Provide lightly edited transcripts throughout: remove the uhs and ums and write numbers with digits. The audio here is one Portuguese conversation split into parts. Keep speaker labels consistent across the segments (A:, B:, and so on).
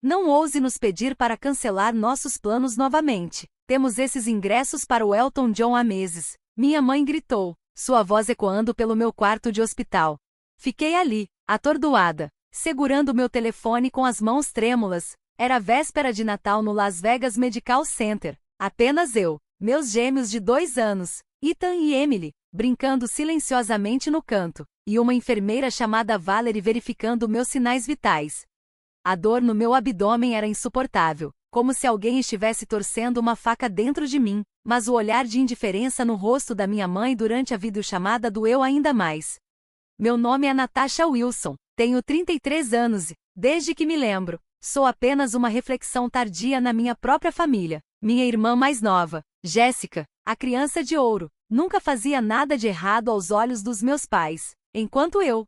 A: Não ouse nos pedir para cancelar nossos planos novamente. Temos esses ingressos para o Elton John há meses. Minha mãe gritou, sua voz ecoando pelo meu quarto de hospital. Fiquei ali, atordoada, segurando meu telefone com as mãos trêmulas. Era véspera de Natal no Las Vegas Medical Center. Apenas eu, meus gêmeos de 2 anos, Ethan e Emily, brincando silenciosamente no canto, e uma enfermeira chamada Valerie verificando meus sinais vitais. A dor no meu abdômen era insuportável, como se alguém estivesse torcendo uma faca dentro de mim, mas o olhar de indiferença no rosto da minha mãe durante a videochamada doeu ainda mais. Meu nome é Natasha Wilson, tenho 33 anos e, desde que me lembro, sou apenas uma reflexão tardia na minha própria família. Minha irmã mais nova, Jéssica, a criança de ouro, nunca fazia nada de errado aos olhos dos meus pais, enquanto eu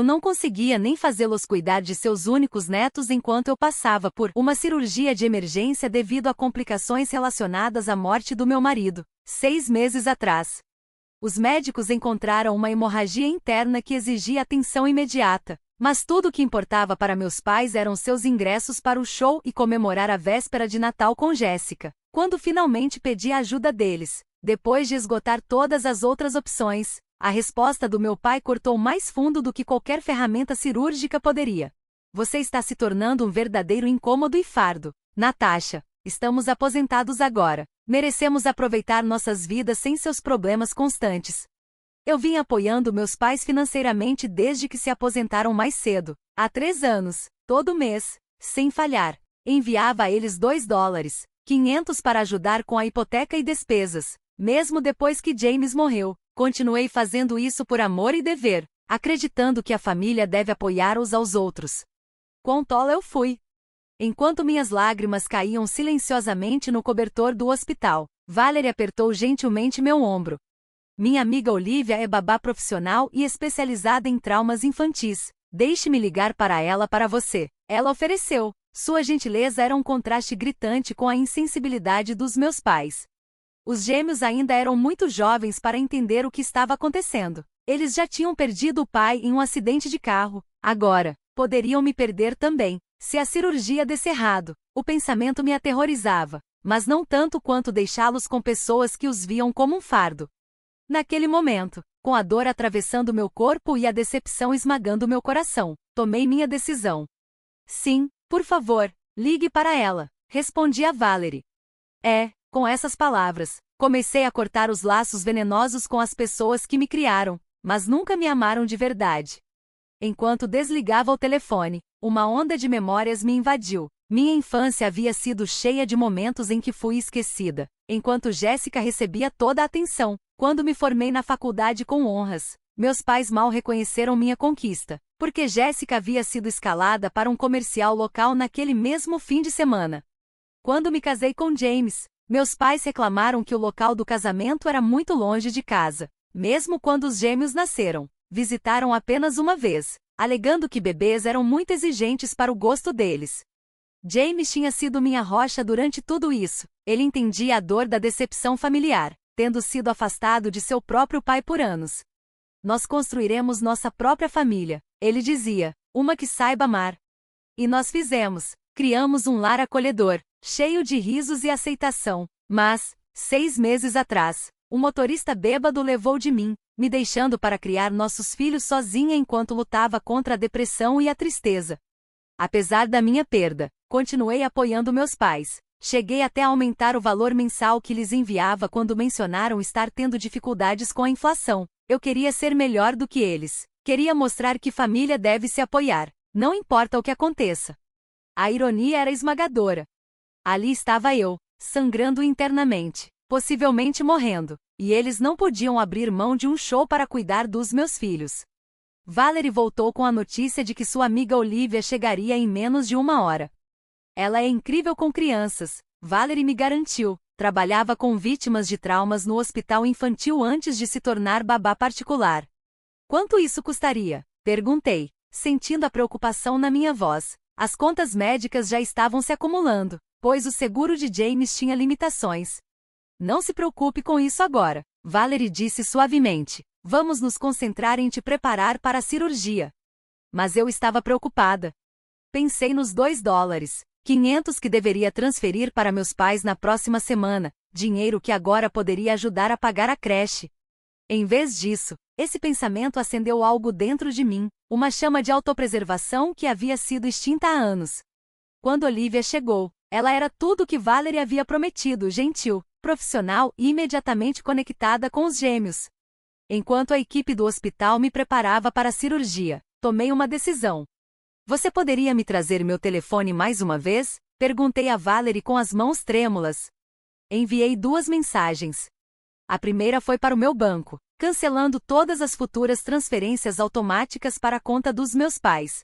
A: não conseguia nem fazê-los cuidar de seus únicos netos enquanto eu passava por uma cirurgia de emergência devido a complicações relacionadas à morte do meu marido, 6 meses atrás. Os médicos encontraram uma hemorragia interna que exigia atenção imediata, mas tudo o que importava para meus pais eram seus ingressos para o show e comemorar a véspera de Natal com Jéssica. Quando finalmente pedi a ajuda deles, depois de esgotar todas as outras opções, a resposta do meu pai cortou mais fundo do que qualquer ferramenta cirúrgica poderia. Você está se tornando um verdadeiro incômodo e fardo, Natasha. Estamos aposentados agora. Merecemos aproveitar nossas vidas sem seus problemas constantes. Eu vim apoiando meus pais financeiramente desde que se aposentaram mais cedo, há 3 anos, todo mês, sem falhar. Enviava a eles $2, 500 para ajudar com a hipoteca e despesas. Mesmo depois que James morreu, continuei fazendo isso por amor e dever, acreditando que a família deve apoiar uns aos outros. Quão tola eu fui! Enquanto minhas lágrimas caíam silenciosamente no cobertor do hospital, Valerie apertou gentilmente meu ombro. Minha amiga Olivia é babá profissional e especializada em traumas infantis. Deixe-me ligar para ela para você. Ela ofereceu. Sua gentileza era um contraste gritante com a insensibilidade dos meus pais. Os gêmeos ainda eram muito jovens para entender o que estava acontecendo. Eles já tinham perdido o pai em um acidente de carro. Agora, poderiam me perder também, se a cirurgia desse errado. O pensamento me aterrorizava, mas não tanto quanto deixá-los com pessoas que os viam como um fardo. Naquele momento, com a dor atravessando meu corpo e a decepção esmagando meu coração, tomei minha decisão. Sim, por favor, ligue para ela, respondi a Valerie. Com essas palavras, comecei a cortar os laços venenosos com as pessoas que me criaram, mas nunca me amaram de verdade. Enquanto desligava o telefone, uma onda de memórias me invadiu. Minha infância havia sido cheia de momentos em que fui esquecida, enquanto Jéssica recebia toda a atenção. Quando me formei na faculdade com honras, meus pais mal reconheceram minha conquista, porque Jéssica havia sido escalada para um comercial local naquele mesmo fim de semana. Quando me casei com James, meus pais reclamaram que o local do casamento era muito longe de casa. Mesmo quando os gêmeos nasceram, visitaram apenas uma vez, alegando que bebês eram muito exigentes para o gosto deles. James tinha sido minha rocha durante tudo isso. Ele entendia a dor da decepção familiar, tendo sido afastado de seu próprio pai por anos. Nós construiremos nossa própria família, ele dizia, uma que saiba amar. E nós fizemos. Criamos um lar acolhedor, cheio de risos e aceitação. Mas, 6 meses atrás, um motorista bêbado levou de mim, me deixando para criar nossos filhos sozinha enquanto lutava contra a depressão e a tristeza. Apesar da minha perda, continuei apoiando meus pais. Cheguei até a aumentar o valor mensal que lhes enviava quando mencionaram estar tendo dificuldades com a inflação. Eu queria ser melhor do que eles. Queria mostrar que família deve se apoiar, não importa o que aconteça. A ironia era esmagadora. Ali estava eu, sangrando internamente, possivelmente morrendo, e eles não podiam abrir mão de um show para cuidar dos meus filhos. Valerie voltou com a notícia de que sua amiga Olivia chegaria em menos de 1 hora. Ela é incrível com crianças, Valerie me garantiu. Trabalhava com vítimas de traumas no hospital infantil antes de se tornar babá particular. Quanto isso custaria? Perguntei, sentindo a preocupação na minha voz. As contas médicas já estavam se acumulando, pois o seguro de James tinha limitações. Não se preocupe com isso agora, Valerie disse suavemente. Vamos nos concentrar em te preparar para a cirurgia. Mas eu estava preocupada. Pensei nos $2,500 que deveria transferir para meus pais na próxima semana, dinheiro que agora poderia ajudar a pagar a creche. Em vez disso, esse pensamento acendeu algo dentro de mim, uma chama de autopreservação que havia sido extinta há anos. Quando Olivia chegou, ela era tudo o que Valerie havia prometido: gentil, profissional e imediatamente conectada com os gêmeos. Enquanto a equipe do hospital me preparava para a cirurgia, tomei uma decisão. Você poderia me trazer meu telefone mais uma vez? Perguntei a Valerie com as mãos trêmulas. Enviei 2 mensagens. A primeira foi para o meu banco, cancelando todas as futuras transferências automáticas para a conta dos meus pais.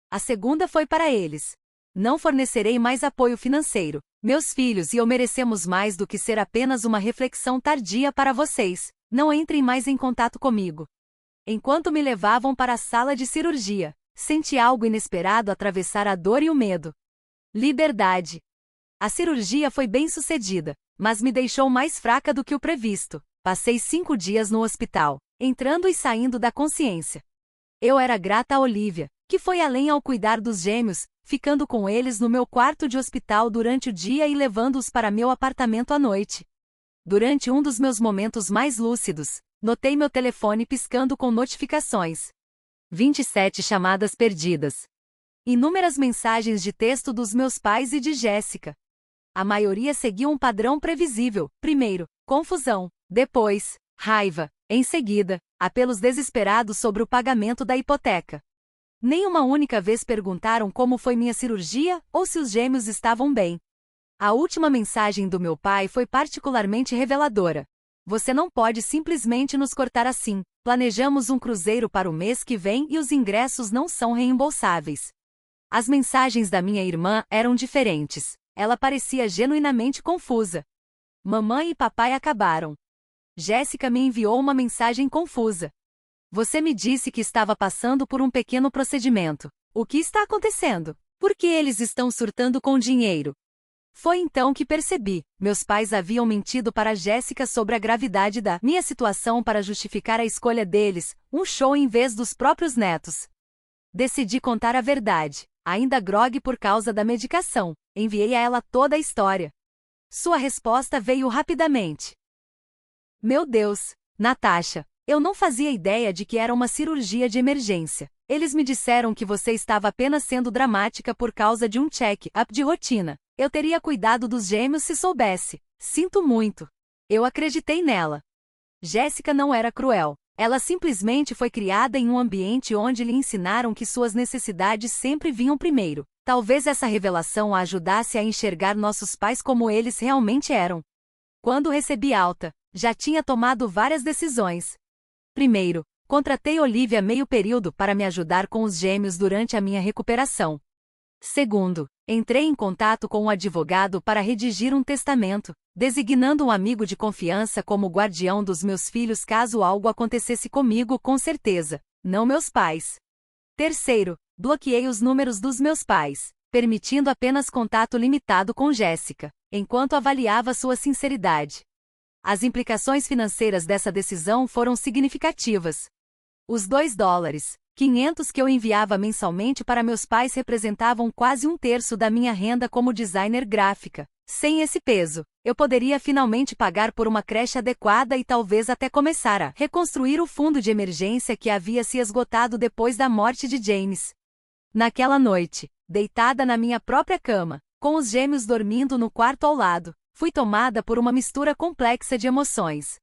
A: A segunda foi para eles. Não fornecerei mais apoio financeiro. Meus filhos e eu merecemos mais do que ser apenas uma reflexão tardia para vocês. Não entrem mais em contato comigo. Enquanto me levavam para a sala de cirurgia, senti algo inesperado atravessar a dor e o medo. Liberdade. A cirurgia foi bem-sucedida, mas me deixou mais fraca do que o previsto. Passei 5 dias no hospital, entrando e saindo da consciência. Eu era grata a Olivia, que foi além ao cuidar dos gêmeos, ficando com eles no meu quarto de hospital durante o dia e levando-os para meu apartamento à noite. Durante um dos meus momentos mais lúcidos, notei meu telefone piscando com notificações. 27 chamadas perdidas. Inúmeras mensagens de texto dos meus pais e de Jéssica. A maioria seguia um padrão previsível: primeiro, confusão, depois, raiva, em seguida, apelos desesperados sobre o pagamento da hipoteca. Nem uma única vez perguntaram como foi minha cirurgia ou se os gêmeos estavam bem. A última mensagem do meu pai foi particularmente reveladora. Você não pode simplesmente nos cortar assim. Planejamos um cruzeiro para o mês que vem e os ingressos não são reembolsáveis. As mensagens da minha irmã eram diferentes. Ela parecia genuinamente confusa. Mamãe e papai acabaram. Jéssica me enviou uma mensagem confusa. Você me disse que estava passando por um pequeno procedimento. O que está acontecendo? Por que eles estão surtando com dinheiro? Foi então que percebi. Meus pais haviam mentido para Jéssica sobre a gravidade da minha situação para justificar a escolha deles, um show em vez dos próprios netos. Decidi contar a verdade. Ainda grogue por causa da medicação, enviei a ela toda a história. Sua resposta veio rapidamente. Meu Deus, Natasha, eu não fazia ideia de que era uma cirurgia de emergência. Eles me disseram que você estava apenas sendo dramática por causa de um check-up de rotina. Eu teria cuidado dos gêmeos se soubesse. Sinto muito. Eu acreditei nela. Jéssica não era cruel. Ela simplesmente foi criada em um ambiente onde lhe ensinaram que suas necessidades sempre vinham primeiro. Talvez essa revelação a ajudasse a enxergar nossos pais como eles realmente eram. Quando recebi alta, já tinha tomado várias decisões. Primeiro, contratei Olivia meio período para me ajudar com os gêmeos durante a minha recuperação. Segundo, entrei em contato com um advogado para redigir um testamento, designando um amigo de confiança como guardião dos meus filhos caso algo acontecesse comigo, com certeza, não meus pais. Terceiro, bloqueei os números dos meus pais, permitindo apenas contato limitado com Jéssica, enquanto avaliava sua sinceridade. As implicações financeiras dessa decisão foram significativas. Os $2,500 que eu enviava mensalmente para meus pais representavam quase 1/3 da minha renda como designer gráfica. Sem esse peso, eu poderia finalmente pagar por uma creche adequada e talvez até começar a reconstruir o fundo de emergência que havia se esgotado depois da morte de James. Naquela noite, deitada na minha própria cama, com os gêmeos dormindo no quarto ao lado, fui tomada por uma mistura complexa de emoções.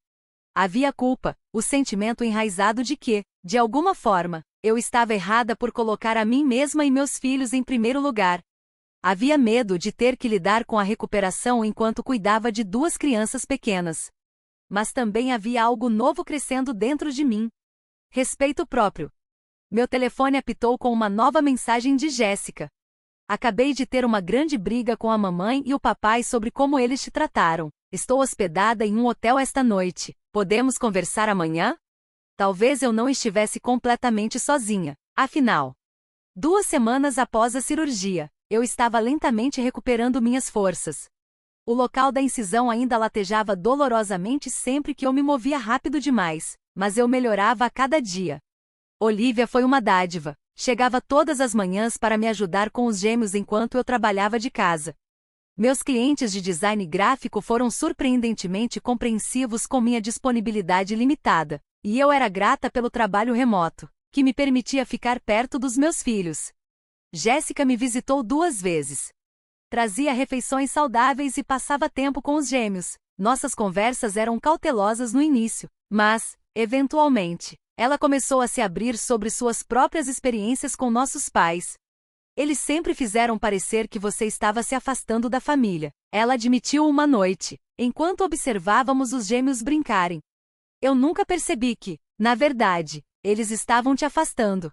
A: Havia culpa, o sentimento enraizado de que, de alguma forma, eu estava errada por colocar a mim mesma e meus filhos em primeiro lugar. Havia medo de ter que lidar com a recuperação enquanto cuidava de 2 crianças pequenas. Mas também havia algo novo crescendo dentro de mim. Respeito próprio. Meu telefone apitou com uma nova mensagem de Jéssica. Acabei de ter uma grande briga com a mamãe e o papai sobre como eles te trataram. Estou hospedada em um hotel esta noite. Podemos conversar amanhã? Talvez eu não estivesse completamente sozinha. Afinal, 2 semanas após a cirurgia, eu estava lentamente recuperando minhas forças. O local da incisão ainda latejava dolorosamente sempre que eu me movia rápido demais, mas eu melhorava a cada dia. Olivia foi uma dádiva. Chegava todas as manhãs para me ajudar com os gêmeos enquanto eu trabalhava de casa. Meus clientes de design gráfico foram surpreendentemente compreensivos com minha disponibilidade limitada, e eu era grata pelo trabalho remoto, que me permitia ficar perto dos meus filhos. Jéssica me visitou 2 vezes. Trazia refeições saudáveis e passava tempo com os gêmeos. Nossas conversas eram cautelosas no início, mas, eventualmente, ela começou a se abrir sobre suas próprias experiências com nossos pais. Eles sempre fizeram parecer que você estava se afastando da família, ela admitiu uma noite, enquanto observávamos os gêmeos brincarem. Eu nunca percebi que, na verdade, eles estavam te afastando.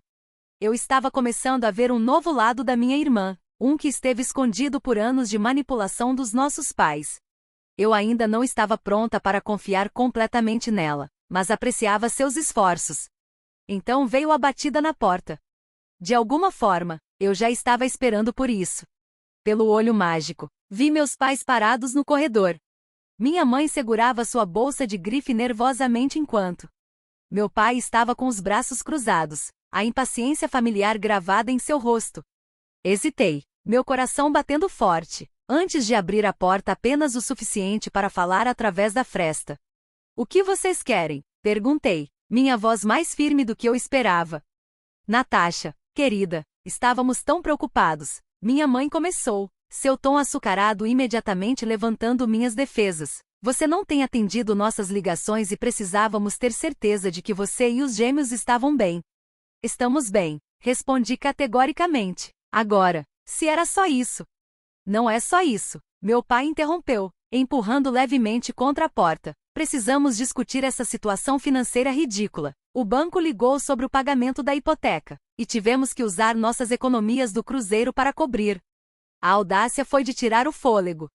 A: Eu estava começando a ver um novo lado da minha irmã, um que esteve escondido por anos de manipulação dos nossos pais. Eu ainda não estava pronta para confiar completamente nela, mas apreciava seus esforços. Então veio a batida na porta. De alguma forma, eu já estava esperando por isso. Pelo olho mágico, vi meus pais parados no corredor. Minha mãe segurava sua bolsa de grife nervosamente enquanto meu pai estava com os braços cruzados, a impaciência familiar gravada em seu rosto. Hesitei, meu coração batendo forte, antes de abrir a porta apenas o suficiente para falar através da fresta. O que vocês querem? Perguntei, minha voz mais firme do que eu esperava. Natasha, querida, estávamos tão preocupados. Minha mãe começou, seu tom açucarado imediatamente levantando minhas defesas. Você não tem atendido nossas ligações e precisávamos ter certeza de que você e os gêmeos estavam bem. Estamos bem, respondi categoricamente. Agora, se era só isso. Não é só isso, meu pai interrompeu, empurrando levemente contra a porta. Precisamos discutir essa situação financeira ridícula. O banco ligou sobre o pagamento da hipoteca, e tivemos que usar nossas economias do cruzeiro para cobrir. A audácia foi de tirar o fôlego.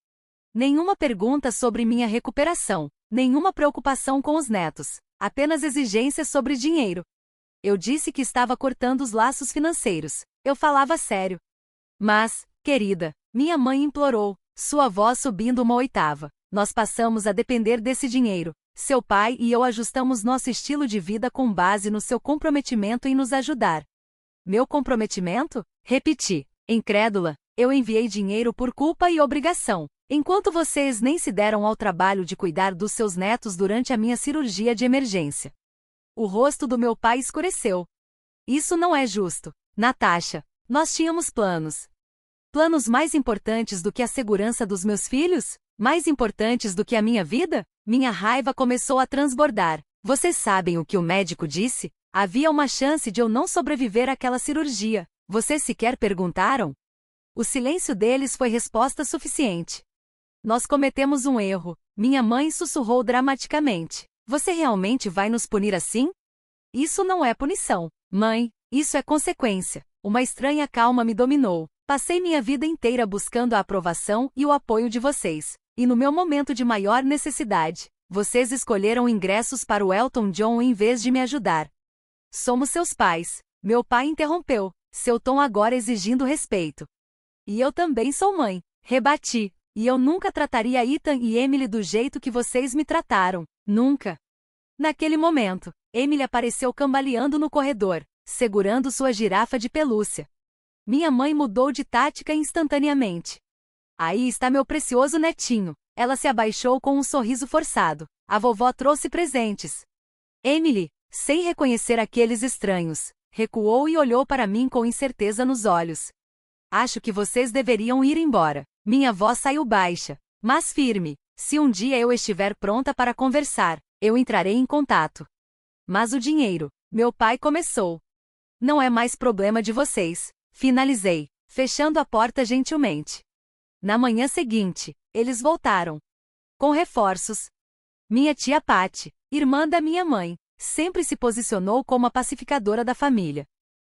A: Nenhuma pergunta sobre minha recuperação, nenhuma preocupação com os netos, apenas exigências sobre dinheiro. Eu disse que estava cortando os laços financeiros, eu falava sério. Mas, querida, minha mãe implorou, sua voz subindo uma oitava. Nós passamos a depender desse dinheiro. Seu pai e eu ajustamos nosso estilo de vida com base no seu comprometimento em nos ajudar. Meu comprometimento? Repeti, incrédula. Eu enviei dinheiro por culpa e obrigação, enquanto vocês nem se deram ao trabalho de cuidar dos seus netos durante a minha cirurgia de emergência. O rosto do meu pai escureceu. Isso não é justo, Natasha. Nós tínhamos planos. Planos mais importantes do que a segurança dos meus filhos? Mais importantes do que a minha vida? Minha raiva começou a transbordar. Vocês sabem o que o médico disse? Havia uma chance de eu não sobreviver àquela cirurgia. Vocês sequer perguntaram? O silêncio deles foi resposta suficiente. Nós cometemos um erro, minha mãe sussurrou dramaticamente. Você realmente vai nos punir assim? Isso não é punição, mãe, isso é consequência. Uma estranha calma me dominou. Passei minha vida inteira buscando a aprovação e o apoio de vocês. E no meu momento de maior necessidade, vocês escolheram ingressos para o Elton John em vez de me ajudar. Somos seus pais. Meu pai interrompeu, seu tom agora exigindo respeito. E eu também sou mãe, rebati. E eu nunca trataria Ethan e Emily do jeito que vocês me trataram. Nunca. Naquele momento, Emily apareceu cambaleando no corredor, segurando sua girafa de pelúcia. Minha mãe mudou de tática instantaneamente. Aí está meu precioso netinho. Ela se abaixou com um sorriso forçado. A vovó trouxe presentes. Emily, sem reconhecer aqueles estranhos, recuou e olhou para mim com incerteza nos olhos. Acho que vocês deveriam ir embora. Minha voz saiu baixa, mas firme. Se um dia eu estiver pronta para conversar, eu entrarei em contato. Mas o dinheiro, meu pai começou. Não é mais problema de vocês. Finalizei, fechando a porta gentilmente. Na manhã seguinte, eles voltaram. Com reforços. Minha tia Patty, irmã da minha mãe, sempre se posicionou como a pacificadora da família.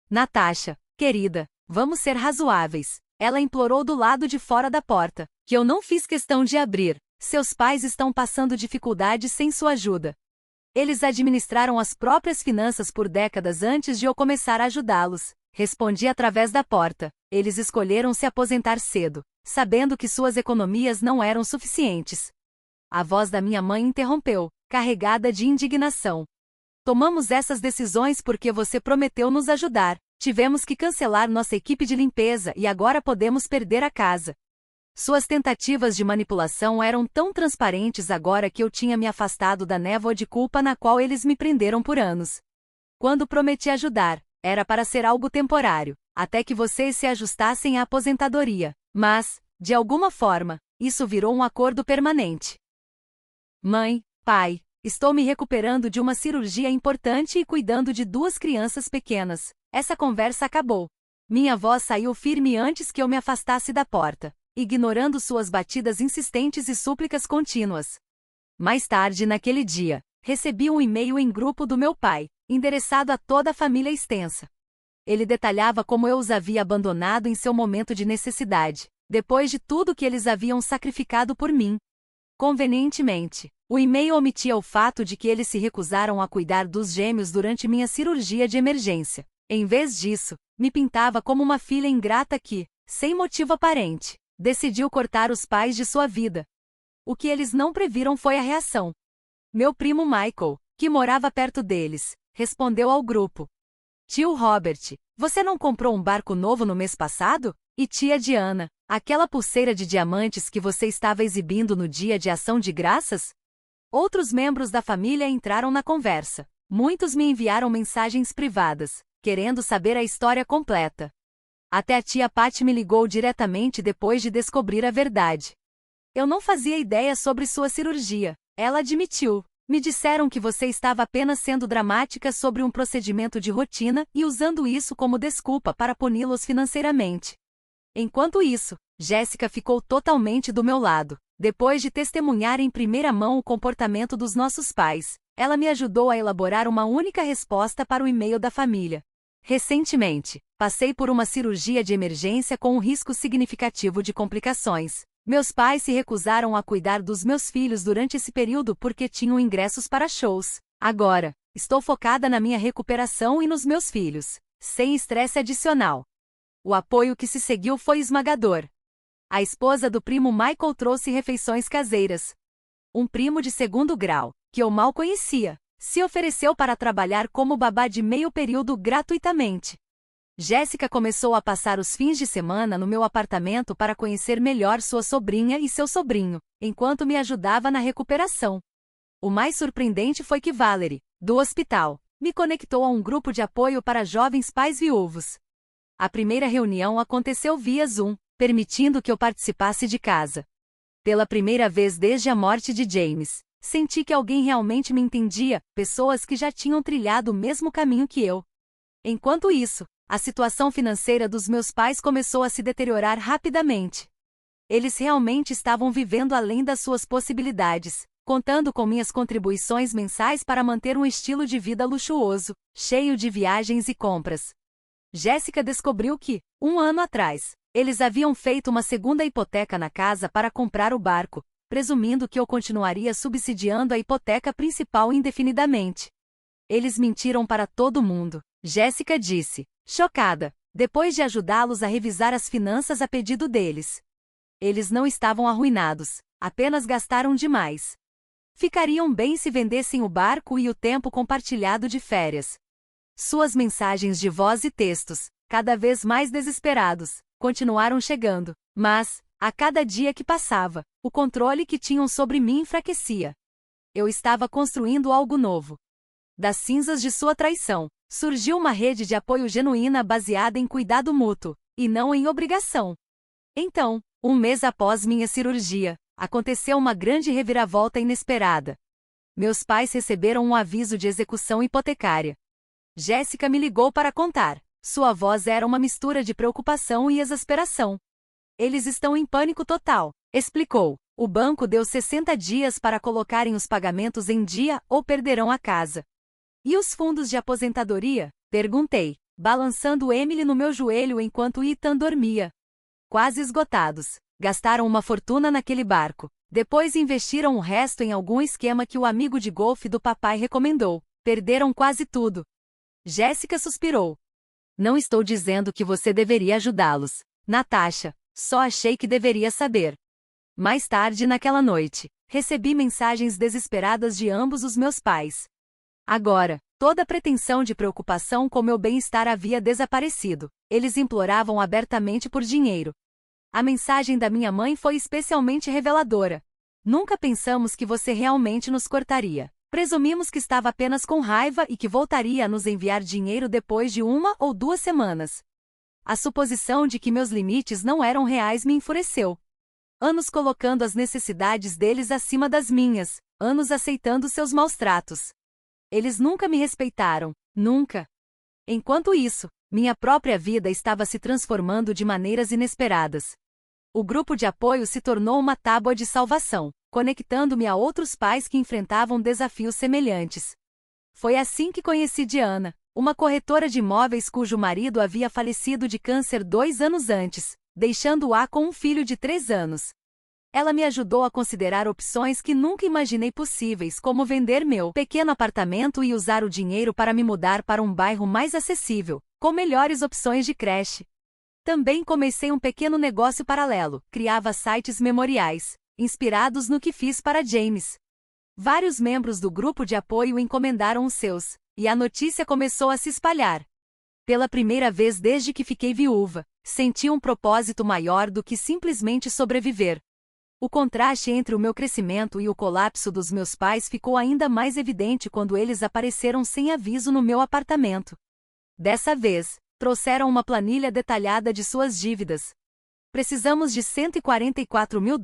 A: Natasha, querida, vamos ser razoáveis. Ela implorou do lado de fora da porta, que eu não fiz questão de abrir. Seus pais estão passando dificuldades sem sua ajuda. Eles administraram as próprias finanças por décadas antes de eu começar a ajudá-los. Respondi através da porta. Eles escolheram se aposentar cedo, sabendo que suas economias não eram suficientes. A voz da minha mãe interrompeu, carregada de indignação. Tomamos essas decisões porque você prometeu nos ajudar. Tivemos que cancelar nossa equipe de limpeza e agora podemos perder a casa. Suas tentativas de manipulação eram tão transparentes agora que eu tinha me afastado da névoa de culpa na qual eles me prenderam por anos. Quando prometi ajudar, era para ser algo temporário, até que vocês se ajustassem à aposentadoria. Mas, de alguma forma, isso virou um acordo permanente. Mãe, pai, estou me recuperando de uma cirurgia importante e cuidando de 2 crianças pequenas. Essa conversa acabou. Minha voz saiu firme antes que eu me afastasse da porta, ignorando suas batidas insistentes e súplicas contínuas. Mais tarde naquele dia, recebi um e-mail em grupo do meu pai, endereçado a toda a família extensa. Ele detalhava como eu os havia abandonado em seu momento de necessidade, depois de tudo que eles haviam sacrificado por mim. Convenientemente, o e-mail omitia o fato de que eles se recusaram a cuidar dos gêmeos durante minha cirurgia de emergência. Em vez disso, me pintava como uma filha ingrata que, sem motivo aparente, decidiu cortar os pais de sua vida. O que eles não previram foi a reação. Meu primo Michael, que morava perto deles, respondeu ao grupo: Tio Robert, você não comprou um barco novo no mês passado? E tia Diana, aquela pulseira de diamantes que você estava exibindo no dia de ação de graças? Outros membros da família entraram na conversa. Muitos me enviaram mensagens privadas, querendo saber a história completa. Até a tia Pat me ligou diretamente depois de descobrir a verdade. Eu não fazia ideia sobre sua cirurgia, ela admitiu. Me disseram que você estava apenas sendo dramática sobre um procedimento de rotina e usando isso como desculpa para puni-los financeiramente. Enquanto isso, Jéssica ficou totalmente do meu lado. Depois de testemunhar em primeira mão o comportamento dos nossos pais, ela me ajudou a elaborar uma única resposta para o e-mail da família. Recentemente, passei por uma cirurgia de emergência com um risco significativo de complicações. Meus pais se recusaram a cuidar dos meus filhos durante esse período porque tinham ingressos para shows. Agora, estou focada na minha recuperação e nos meus filhos, sem estresse adicional. O apoio que se seguiu foi esmagador. A esposa do primo Michael trouxe refeições caseiras. Um primo de 2º grau, que eu mal conhecia, se ofereceu para trabalhar como babá de meio período gratuitamente. Jéssica começou a passar os fins de semana no meu apartamento para conhecer melhor sua sobrinha e seu sobrinho, enquanto me ajudava na recuperação. O mais surpreendente foi que Valerie, do hospital, me conectou a um grupo de apoio para jovens pais viúvos. A primeira reunião aconteceu via Zoom, permitindo que eu participasse de casa. Pela primeira vez desde a morte de James, senti que alguém realmente me entendia, pessoas que já tinham trilhado o mesmo caminho que eu. Enquanto isso, a situação financeira dos meus pais começou a se deteriorar rapidamente. Eles realmente estavam vivendo além das suas possibilidades, contando com minhas contribuições mensais para manter um estilo de vida luxuoso, cheio de viagens e compras. Jéssica descobriu que, 1 ano atrás, eles haviam feito uma segunda hipoteca na casa para comprar o barco, presumindo que eu continuaria subsidiando a hipoteca principal indefinidamente. Eles mentiram para todo mundo, Jéssica disse, chocada, depois de ajudá-los a revisar as finanças a pedido deles. Eles não estavam arruinados, apenas gastaram demais. Ficariam bem se vendessem o barco e o tempo compartilhado de férias. Suas mensagens de voz e textos, cada vez mais desesperados, continuaram chegando, mas, a cada dia que passava, o controle que tinham sobre mim enfraquecia. Eu estava construindo algo novo. Das cinzas de sua traição, surgiu uma rede de apoio genuína baseada em cuidado mútuo, e não em obrigação. Então, 1 mês após minha cirurgia, aconteceu uma grande reviravolta inesperada. Meus pais receberam um aviso de execução hipotecária. Jéssica me ligou para contar. Sua voz era uma mistura de preocupação e exasperação. Eles estão em pânico total, explicou. O banco deu 60 dias para colocarem os pagamentos em dia ou perderão a casa. E os fundos de aposentadoria? Perguntei, balançando Emily no meu joelho enquanto Ethan dormia. Quase esgotados. Gastaram uma fortuna naquele barco. Depois investiram o resto em algum esquema que o amigo de golfe do papai recomendou. Perderam quase tudo. Jéssica suspirou. Não estou dizendo que você deveria ajudá-los, Natasha, só achei que deveria saber. Mais tarde naquela noite, recebi mensagens desesperadas de ambos os meus pais. Agora, Toda pretensão de preocupação com meu bem-estar havia desaparecido. Eles imploravam abertamente por dinheiro. A mensagem da minha mãe foi especialmente reveladora. Nunca pensamos que você realmente nos cortaria. Presumimos que estava apenas com raiva e que voltaria a nos enviar dinheiro depois de 1 ou 2 semanas. A suposição de que meus limites não eram reais me enfureceu. Anos colocando as necessidades deles acima das minhas, anos aceitando seus maus tratos. Eles nunca me respeitaram, nunca. Enquanto isso, minha própria vida estava se transformando de maneiras inesperadas. O grupo de apoio se tornou uma tábua de salvação, conectando-me a outros pais que enfrentavam desafios semelhantes. Foi assim que conheci Diana, uma corretora de imóveis cujo marido havia falecido de câncer 2 anos antes, deixando-a com um filho de 3 anos. Ela me ajudou a considerar opções que nunca imaginei possíveis, como vender meu pequeno apartamento e usar o dinheiro para me mudar para um bairro mais acessível, com melhores opções de creche. Também comecei um pequeno negócio paralelo, criava sites memoriais, inspirados no que fiz para James. Vários membros do grupo de apoio encomendaram os seus, e a notícia começou a se espalhar. Pela primeira vez desde que fiquei viúva, senti um propósito maior do que simplesmente sobreviver. O contraste entre o meu crescimento e o colapso dos meus pais ficou ainda mais evidente quando eles apareceram sem aviso no meu apartamento. Dessa vez, trouxeram uma planilha detalhada de suas dívidas. Precisamos de $144 mil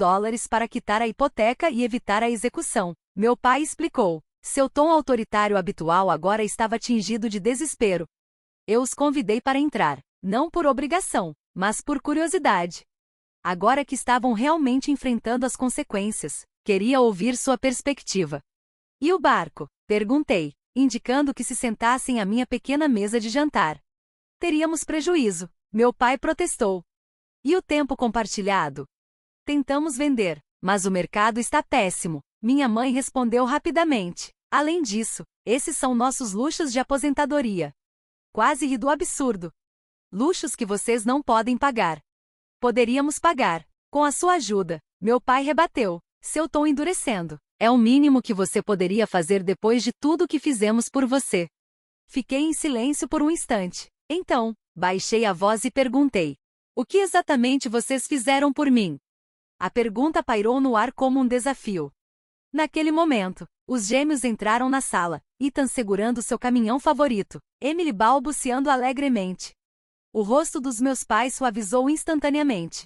A: para quitar a hipoteca e evitar a execução, meu pai explicou. Seu tom autoritário habitual agora estava tingido de desespero. Eu os convidei para entrar, não por obrigação, mas por curiosidade. Agora que estavam realmente enfrentando as consequências, queria ouvir sua perspectiva. E o barco? Perguntei, indicando que se sentassem à minha pequena mesa de jantar. Teríamos prejuízo, meu pai protestou. E o tempo compartilhado? Tentamos vender, mas o mercado está péssimo, minha mãe respondeu rapidamente. Além disso, esses são nossos luxos de aposentadoria. Quase ri do absurdo. Luxos que vocês não podem pagar. Poderíamos pagar, com a sua ajuda, meu pai rebateu, seu tom endurecendo. É o mínimo que você poderia fazer depois de tudo que fizemos por você. Fiquei em silêncio por um instante. Então, baixei a voz e perguntei: o que exatamente vocês fizeram por mim? A pergunta pairou no ar como um desafio. Naquele momento, os gêmeos entraram na sala, Ethan segurando seu caminhão favorito, Emily balbuciando alegremente. O rosto dos meus pais suavizou instantaneamente.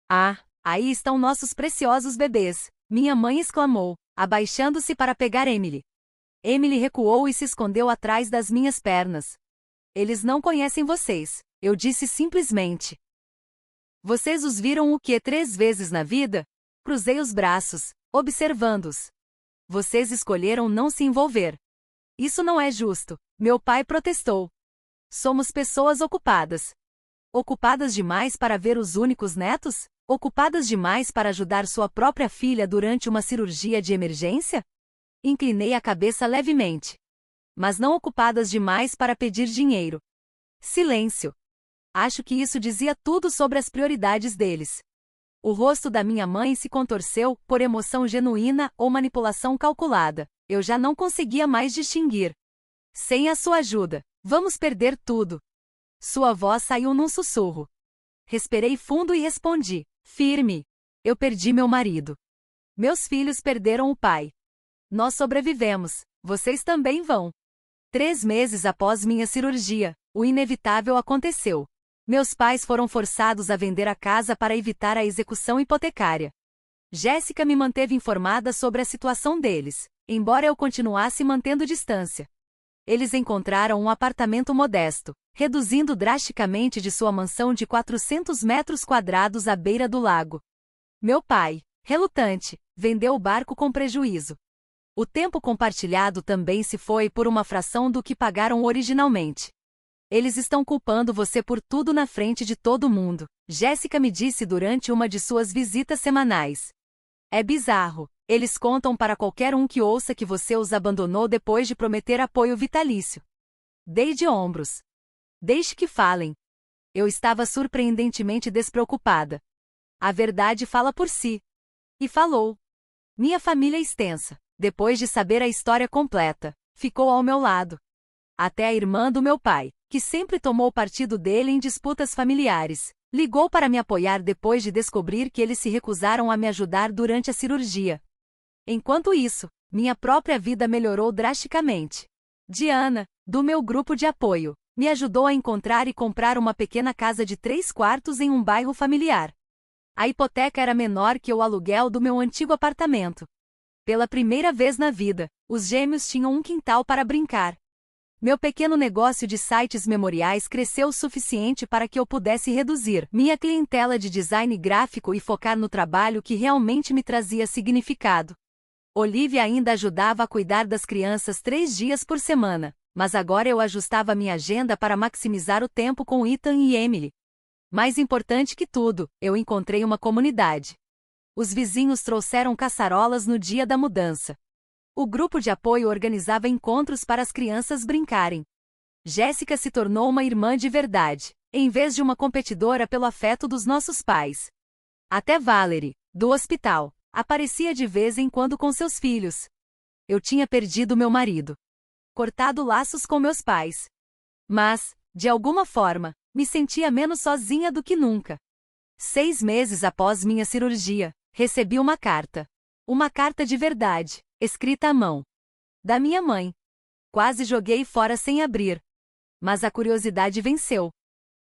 A: Ah, aí estão nossos preciosos bebês, minha mãe exclamou, abaixando-se para pegar Emily. Emily recuou e se escondeu atrás das minhas pernas. Eles não conhecem vocês, eu disse simplesmente. Vocês os viram o quê 3 vezes na vida? Cruzei os braços, observando-os. Vocês escolheram não se envolver. Isso não é justo, meu pai protestou. Somos pessoas ocupadas. Ocupadas demais para ver os únicos netos? Ocupadas demais para ajudar sua própria filha durante uma cirurgia de emergência? Inclinei a cabeça levemente. Mas não ocupadas demais para pedir dinheiro. Silêncio. Acho que isso dizia tudo sobre as prioridades deles. O rosto da minha mãe se contorceu, por emoção genuína ou manipulação calculada. Eu já não conseguia mais distinguir. Sem a sua ajuda, vamos perder tudo. Sua voz saiu num sussurro. Respirei fundo e respondi, firme. Eu perdi meu marido. Meus filhos perderam o pai. Nós sobrevivemos, vocês também vão. 3 meses após minha cirurgia, o inevitável aconteceu. Meus pais foram forçados a vender a casa para evitar a execução hipotecária. Jéssica me manteve informada sobre a situação deles, embora eu continuasse mantendo distância. Eles encontraram um apartamento modesto, reduzindo drasticamente de sua mansão de 400 metros quadrados à beira do lago. Meu pai, relutante, vendeu o barco com prejuízo. O tempo compartilhado também se foi por uma fração do que pagaram originalmente. Eles estão culpando você por tudo na frente de todo mundo, Jéssica me disse durante uma de suas visitas semanais. É bizarro. Eles contam para qualquer um que ouça que você os abandonou depois de prometer apoio vitalício. Dei de ombros. Deixe que falem. Eu estava surpreendentemente despreocupada. A verdade fala por si. E falou. Minha família é extensa. Depois de saber a história completa, ficou ao meu lado. Até a irmã do meu pai, que sempre tomou partido dele em disputas familiares, ligou para me apoiar depois de descobrir que eles se recusaram a me ajudar durante a cirurgia. Enquanto isso, minha própria vida melhorou drasticamente. Diana, do meu grupo de apoio, me ajudou a encontrar e comprar uma pequena casa de 3 quartos em um bairro familiar. A hipoteca era menor que o aluguel do meu antigo apartamento. Pela primeira vez na vida, os gêmeos tinham um quintal para brincar. Meu pequeno negócio de sites memoriais cresceu o suficiente para que eu pudesse reduzir minha clientela de design gráfico e focar no trabalho que realmente me trazia significado. Olivia ainda ajudava a cuidar das crianças 3 dias por semana, mas agora eu ajustava minha agenda para maximizar o tempo com Ethan e Emily. Mais importante que tudo, eu encontrei uma comunidade. Os vizinhos trouxeram caçarolas no dia da mudança. O grupo de apoio organizava encontros para as crianças brincarem. Jéssica se tornou uma irmã de verdade, em vez de uma competidora pelo afeto dos nossos pais. Até Valerie, do hospital, aparecia de vez em quando com seus filhos. Eu tinha perdido meu marido. Cortado laços com meus pais. Mas, de alguma forma, me sentia menos sozinha do que nunca. 6 meses após minha cirurgia, recebi uma carta. Uma carta de verdade, escrita à mão. Da minha mãe. Quase joguei fora sem abrir. Mas a curiosidade venceu.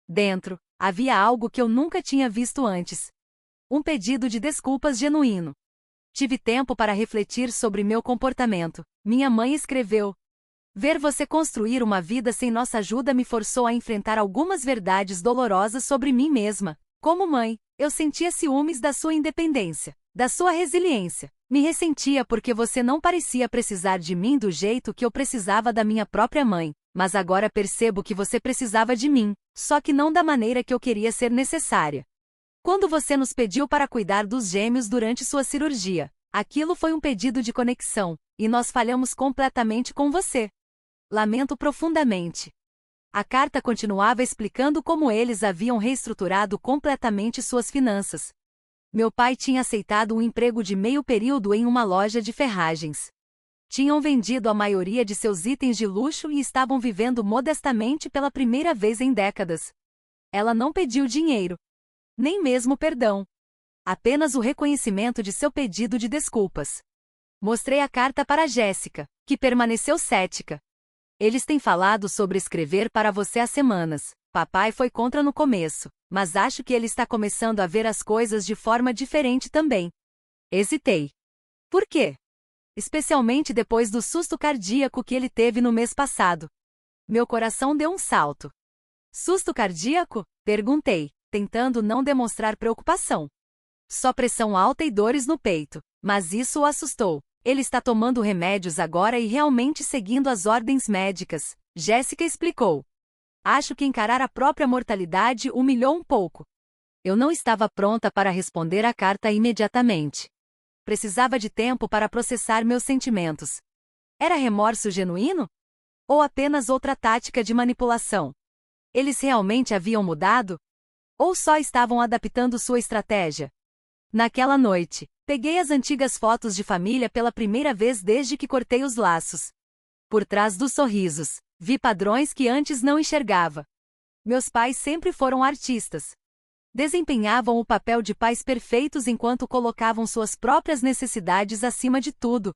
A: Dentro, havia algo que eu nunca tinha visto antes. Um pedido de desculpas genuíno. Tive tempo para refletir sobre meu comportamento. Minha mãe escreveu: ver você construir uma vida sem nossa ajuda me forçou a enfrentar algumas verdades dolorosas sobre mim mesma. Como mãe, eu sentia ciúmes da sua independência, da sua resiliência. Me ressentia porque você não parecia precisar de mim do jeito que eu precisava da minha própria mãe, mas agora percebo que você precisava de mim, só que não da maneira que eu queria ser necessária. Quando você nos pediu para cuidar dos gêmeos durante sua cirurgia, aquilo foi um pedido de conexão, e nós falhamos completamente com você. Lamento profundamente. A carta continuava explicando como eles haviam reestruturado completamente suas finanças. Meu pai tinha aceitado um emprego de meio período em uma loja de ferragens. Tinham vendido a maioria de seus itens de luxo e estavam vivendo modestamente pela primeira vez em décadas. Ela não pediu dinheiro. Nem mesmo perdão. Apenas o reconhecimento de seu pedido de desculpas. Mostrei a carta para Jéssica, que permaneceu cética. Eles têm falado sobre escrever para você há semanas. Papai foi contra no começo, mas acho que ele está começando a ver as coisas de forma diferente também. Hesitei. Por quê? Especialmente depois do susto cardíaco que ele teve no mês passado. Meu coração deu um salto. Susto cardíaco? Perguntei, tentando não demonstrar preocupação. Só pressão alta e dores no peito, mas isso o assustou. Ele está tomando remédios agora e realmente seguindo as ordens médicas, Jéssica explicou. Acho que encarar a própria mortalidade o humilhou um pouco. Eu não estava pronta para responder à carta imediatamente. Precisava de tempo para processar meus sentimentos. Era remorso genuíno? Ou apenas outra tática de manipulação? Eles realmente haviam mudado? Ou só estavam adaptando sua estratégia? Naquela noite, peguei as antigas fotos de família pela primeira vez desde que cortei os laços. Por trás dos sorrisos, vi padrões que antes não enxergava. Meus pais sempre foram artistas. Desempenhavam o papel de pais perfeitos enquanto colocavam suas próprias necessidades acima de tudo.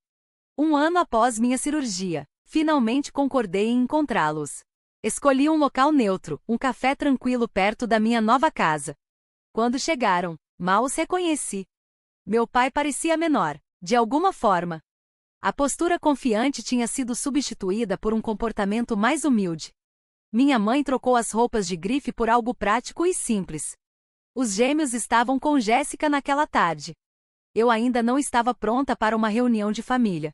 A: 1 ano após minha cirurgia, finalmente concordei em encontrá-los. Escolhi um local neutro, um café tranquilo perto da minha nova casa. Quando chegaram, mal os reconheci. Meu pai parecia menor, de alguma forma. A postura confiante tinha sido substituída por um comportamento mais humilde. Minha mãe trocou as roupas de grife por algo prático e simples. Os gêmeos estavam com Jéssica naquela tarde. Eu ainda não estava pronta para uma reunião de família.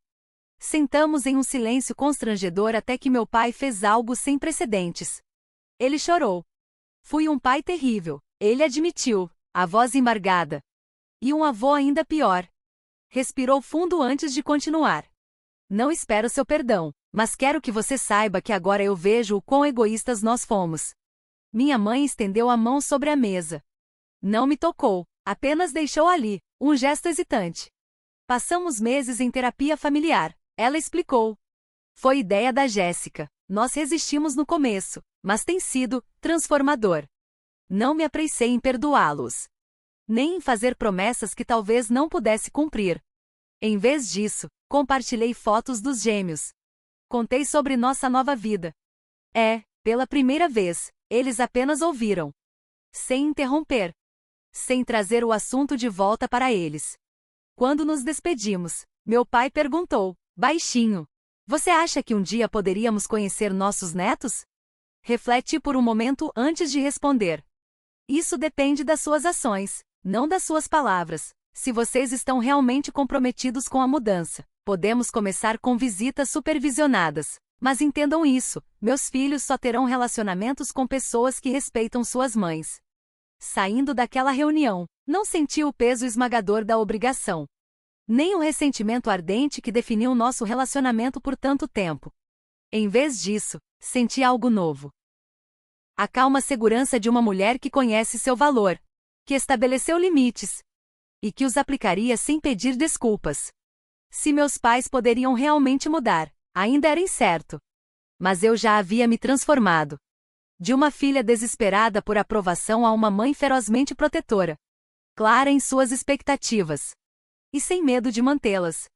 A: Sentamos em um silêncio constrangedor até que meu pai fez algo sem precedentes. Ele chorou. Fui um pai terrível, ele admitiu, a voz embargada. E um avô ainda pior. Respirou fundo antes de continuar. Não espero seu perdão, mas quero que você saiba que agora eu vejo o quão egoístas nós fomos. Minha mãe estendeu a mão sobre a mesa. Não me tocou, apenas deixou ali, um gesto hesitante. Passamos meses em terapia familiar, ela explicou. Foi ideia da Jéssica. Nós resistimos no começo, mas tem sido transformador. Não me apressei em perdoá-los, nem em fazer promessas que talvez não pudesse cumprir. Em vez disso, compartilhei fotos dos gêmeos. Contei sobre nossa nova vida. Pela primeira vez, eles apenas ouviram, sem interromper, sem trazer o assunto de volta para eles. Quando nos despedimos, meu pai perguntou, baixinho: "Você acha que um dia poderíamos conhecer nossos netos?" Reflete por um momento antes de responder. Isso depende das suas ações, não das suas palavras. Se vocês estão realmente comprometidos com a mudança, podemos começar com visitas supervisionadas. Mas entendam isso, meus filhos só terão relacionamentos com pessoas que respeitam suas mães. Saindo daquela reunião, não senti o peso esmagador da obrigação, nem o ressentimento ardente que definiu nosso relacionamento por tanto tempo. Em vez disso, senti algo novo. A calma segurança de uma mulher que conhece seu valor, que estabeleceu limites e que os aplicaria sem pedir desculpas. Se meus pais poderiam realmente mudar, ainda era incerto. Mas eu já havia me transformado. De uma filha desesperada por aprovação a uma mãe ferozmente protetora, clara em suas expectativas e sem medo de mantê-las.